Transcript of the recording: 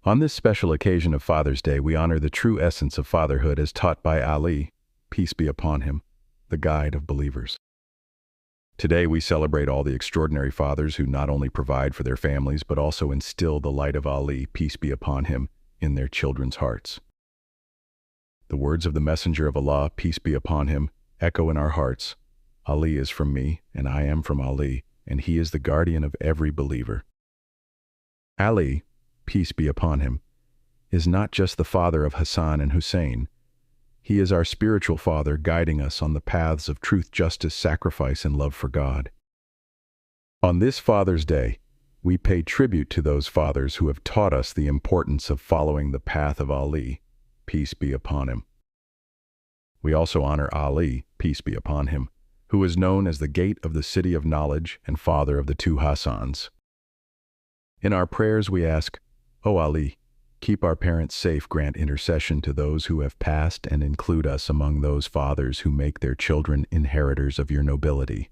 On this special occasion of Father's Day, we honor the true essence of fatherhood as taught by Ali, peace be upon him, the guide of believers. Today, we celebrate all the extraordinary fathers who not only provide for their families, but also instill the light of Ali, peace be upon him, in their children's hearts. The words of the Messenger of Allah, peace be upon him, echo in our hearts. Ali is from me, and I am from Ali, and he is the guardian of every believer. Ali, peace be upon him, is not just the father of Hassan and Hussein. He is our spiritual father, guiding us on the paths of truth, justice, sacrifice, and love for God. On this Father's Day, we pay tribute to those fathers who have taught us the importance of following the path of Ali, peace be upon him. We also honor Ali, peace be upon him, who is known as the gate of the city of knowledge and father of the two Hassans. In our prayers we ask, O Ali, keep our parents safe, grant intercession to those who have passed, and include us among those fathers who make their children inheritors of your nobility.